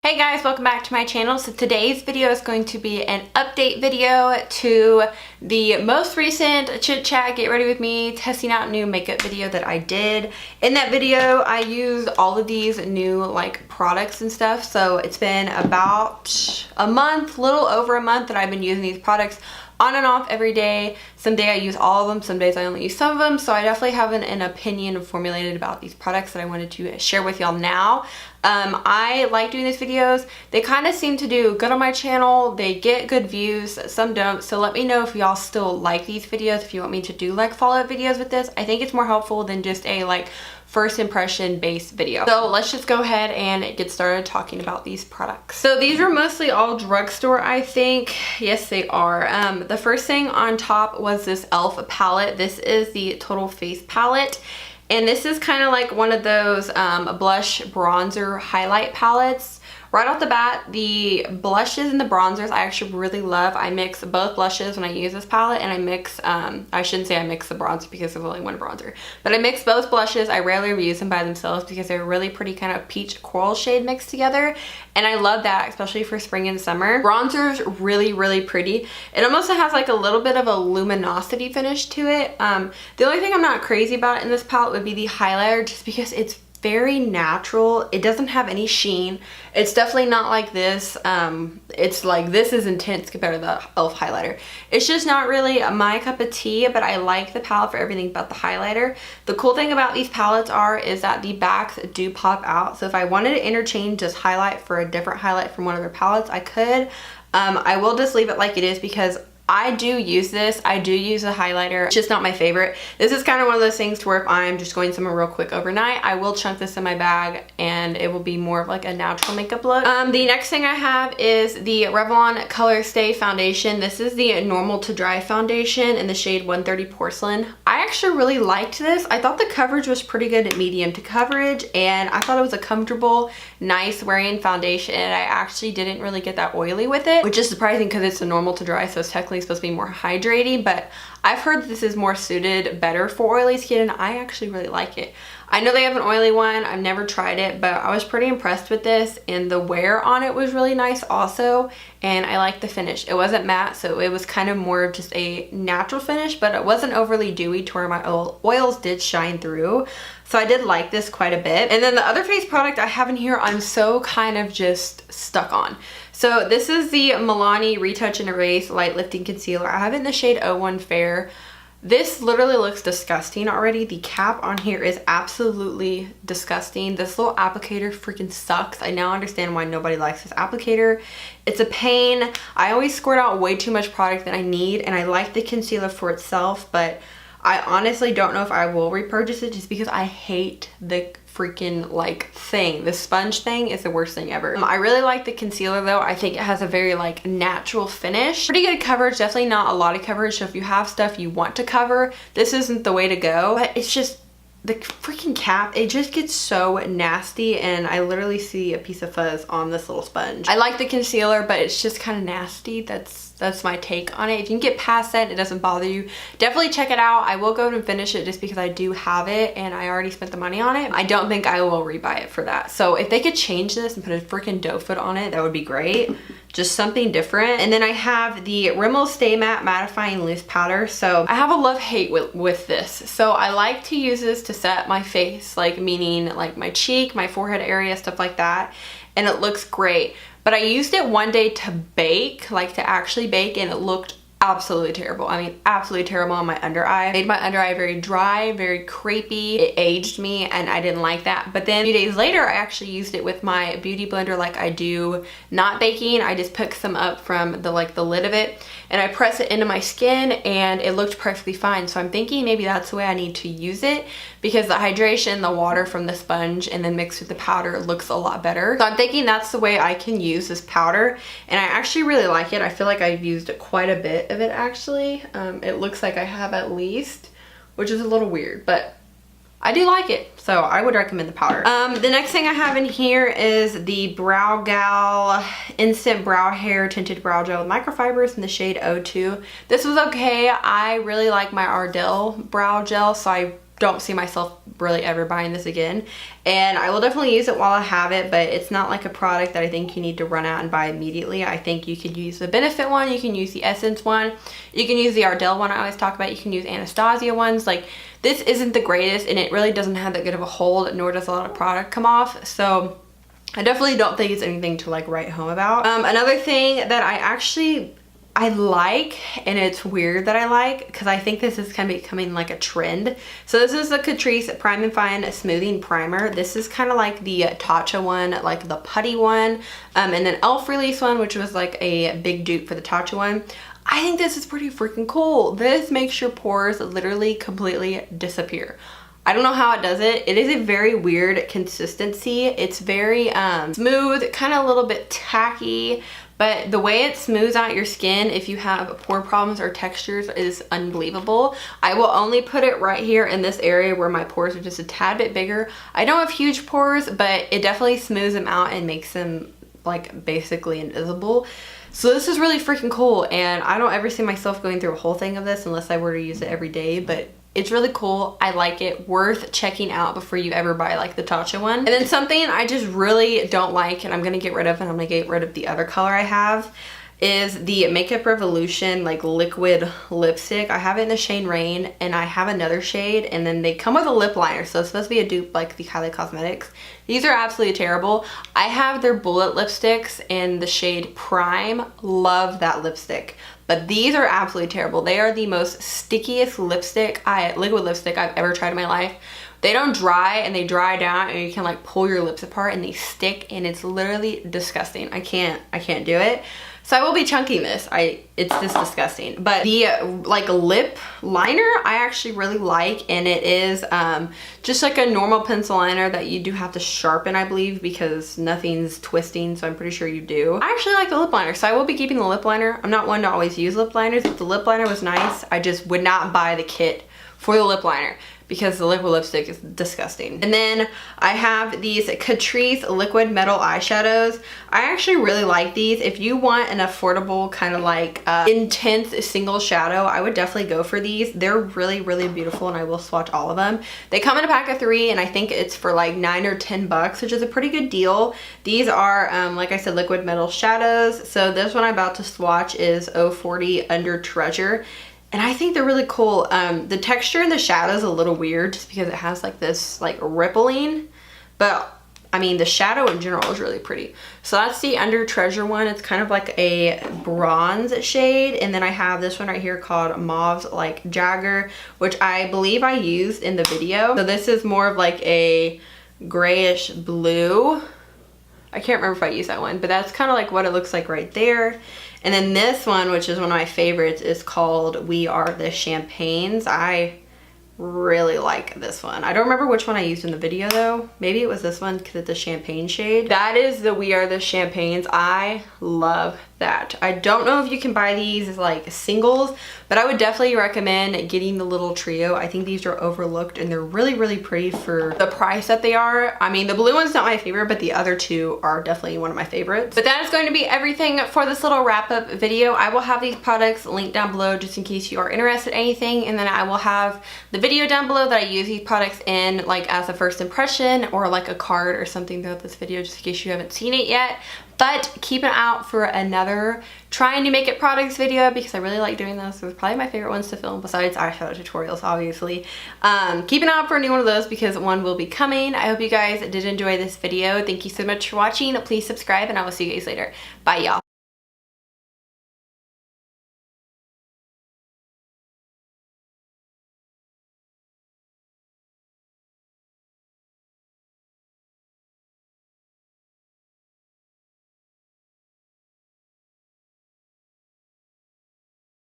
Hey guys, welcome back to my channel. So today's video is going to be an update video to the most recent chit chat, get ready with me, testing out new makeup video that I did. In that video, I used all of these new products and stuff. So it's been about a month, little over a month that I've been using these products on and off every day. Some day I use all of them, some days I only use some of them. So I definitely have an opinion formulated about these products that I wanted to share with y'all now. I like doing these videos. They kind of seem to do good on my channel. They get good views, some don't. So let me know if y'all still like these videos, if you want me to do follow-up videos with this. I think it's more helpful than just a first impression based video. So let's just go ahead and get started talking about these products. So these are mostly all drugstore, I think. Yes, they are. The first thing on top was this e.l.f. palette. This is the Total Face palette. And this is kind of like one of those blush bronzer highlight palettes. Right off the bat, the blushes and the bronzers I actually really love. I mix both blushes when I use this palette, and I mix, I shouldn't say I mix the bronzer because there's only one bronzer, but I mix both blushes. I rarely use them by themselves because they're really pretty kind of peach coral shade mixed together, and I love that, especially for spring and summer. Bronzer's really, really pretty. It almost has a little bit of a luminosity finish to it. The only thing I'm not crazy about in this palette would be the highlighter, just because it's very natural. It doesn't have any sheen. It's definitely not like this. It's this is intense compared to the e.l.f. highlighter. It's just not really my cup of tea, but I like the palette for everything but the highlighter. The cool thing about these palettes is that the backs do pop out. So if I wanted to interchange this highlight for a different highlight from one of their palettes, I could. I will just leave it like it is because I do use this. I do use a highlighter. It's just not my favorite. This is kind of one of those things to where if I'm just going somewhere real quick overnight, I will chunk this in my bag and it will be more of a natural makeup look. The next thing I have is the Revlon Color Stay Foundation. This is the normal to dry foundation in the shade 130 Porcelain. I actually really liked this. I thought the coverage was pretty good at medium to coverage, and I thought it was a comfortable, nice wearing foundation, and I actually didn't really get that oily with it, which is surprising because it's a normal to dry, so it's technically supposed to be more hydrating, but I've heard this is more suited better for oily skin, and I actually really like it. I know they have an oily one. I've never tried it, but I was pretty impressed with this, and the wear on it was really nice also, and I like the finish. It wasn't matte, so it was kind of more of just a natural finish, but it wasn't overly dewy to where my oils did shine through. So I did like this quite a bit. And then the other face product I have in here, I'm so kind of just stuck on. So this is the Milani Retouch and Erase Light Lifting Concealer. I have it in the shade 01 Fair. This literally looks disgusting already. The cap on here is absolutely disgusting. This little applicator freaking sucks. I now understand why nobody likes this applicator. It's a pain. I always squirt out way too much product than I need, and I like the concealer for itself, but I honestly don't know if I will repurchase it just because I hate the freaking thing. The sponge thing is the worst thing ever. I really like the concealer though. I think it has a very natural finish. Pretty good coverage, definitely not a lot of coverage. So if you have stuff you want to cover, this isn't the way to go. But it's just the freaking cap, it just gets so nasty, and I literally see a piece of fuzz on this little sponge. I like the concealer, but it's just kind of nasty. That's my take on it. If you can get past that, it doesn't bother you, definitely check it out. I will go and finish it just because I do have it and I already spent the money on it. I don't think I will rebuy it for that. So if they could change this and put a freaking doe foot on it, that would be great. Just something different. And then I have the Rimmel Stay Matte Mattifying Loose Powder. So I have a love-hate with this. So I like to use this to set my face, meaning my cheek, my forehead area, stuff like that. And it looks great. But I used it one day to bake, to actually bake, and it looked absolutely terrible. I mean, absolutely terrible on my under eye. It made my under eye very dry, very crepey. It aged me, and I didn't like that. But then a few days later, I actually used it with my beauty blender like I do not baking. I just pick some up from the lid of it, and I press it into my skin, and it looked perfectly fine. So I'm thinking maybe that's the way I need to use it, because the hydration, the water from the sponge, and then mixed with the powder looks a lot better. So I'm thinking that's the way I can use this powder, and I actually really like it. I feel like I've used quite a bit of it actually. It looks like I have at least, which is a little weird, but I do like it, so I would recommend the powder. The next thing I have in here is the Brow Gal Instant Brow Hair Tinted Brow Gel with Microfibers in the shade 02. This was okay. I really like my Ardell brow gel, so I don't see myself really ever buying this again, and I will definitely use it while I have it, but it's not like a product that I think you need to run out and buy immediately. I think you could use the Benefit one, you can use the Essence one, you can use the Ardell one I always talk about, you can use Anastasia ones. Like, this isn't the greatest, and it really doesn't have that good of a hold, nor does a lot of product come off, so I definitely don't think it's anything to like write home about. Another thing that I like, and it's weird that I like, because I think this is kind of becoming like a trend. So this is the Catrice Prime and Fine Smoothing Primer. This is kind of like the Tatcha one, like the putty one, and then e.l.f. Release one, which was like a big dupe for the Tatcha one. I think this is pretty freaking cool. This makes your pores literally completely disappear. I don't know how it does it. It is a very weird consistency. It's very smooth, kind of a little bit tacky, but the way it smooths out your skin if you have pore problems or textures is unbelievable. I will only put it right here in this area where my pores are just a tad bit bigger. I don't have huge pores, but it definitely smooths them out and makes them like basically invisible. So this is really freaking cool, and I don't ever see myself going through a whole thing of this unless I were to use it every day, but it's really cool. I like it. Worth checking out before you ever buy like the Tatcha one. And then something I just really don't like, and I'm gonna get rid of, and I'm gonna get rid of the other color I have, is the Makeup Revolution like liquid lipstick. I have it in the shade Rain, and I have another shade, and then they come with a lip liner, so it's supposed to be a dupe like the Kylie Cosmetics. These are absolutely terrible. I have their bullet lipsticks in the shade Prime. Love that lipstick. But these are absolutely terrible. They are the most stickiest liquid lipstick I've ever tried in my life. They don't dry, and they dry down, and you can like pull your lips apart and they stick, and it's literally disgusting. I can't do it. So I will be chunking this. It's just disgusting. But the like lip liner I actually really like, and it is just like a normal pencil liner that you do have to sharpen, I believe, because nothing's twisting, so I'm pretty sure you do. I actually like the lip liner, so I will be keeping the lip liner. I'm not one to always use lip liners. If the lip liner was nice, I just would not buy the kit for the lip liner, because the liquid lipstick is disgusting. And then I have these Catrice Liquid Metal Eyeshadows. I actually really like these. If you want an affordable kind of like intense single shadow, I would definitely go for these. They're really, really beautiful, and I will swatch all of them. They come in a pack of 3, and I think it's for like $9 or $10, which is a pretty good deal. These are, like I said, liquid metal shadows. So this one I'm about to swatch is 040 Under Treasure. And I think they're really cool. The texture in the shadow is a little weird just because it has like this like rippling, but I mean the shadow in general is really pretty. So that's the Under Treasure one. It's kind of like a bronze shade, and then I have this one right here called Mauve's like Jagger, which I believe I used in the video. So this is more of like a grayish blue. I can't remember if I used that one, but that's kind of like what it looks like right there. And then this one, which is one of my favorites, is called We Are the Champagnes. I really like this one. I don't remember which one I used in the video though. Maybe it was this one because it's a champagne shade. That is the We Are the Champagnes. I love that. I don't know if you can buy these as like singles, but I would definitely recommend getting the little trio. I think these are overlooked, and they're really, really pretty for the price that they are. I mean, the blue one's not my favorite, but the other two are definitely one of my favorites. But that is going to be everything for this little wrap-up video. I will have these products linked down below just in case you are interested in anything, and then I will have the video down below that I use these products in, like as a first impression or like a card or something throughout this video, just in case you haven't seen it yet. But keep an eye out for another trying to make it products video, because I really like doing those. They're probably my favorite ones to film besides eyeshadow tutorials, obviously. Keep an eye out for a new one of those because one will be coming. I hope you guys did enjoy this video. Thank you so much for watching. Please subscribe, and I will see you guys later. Bye, y'all.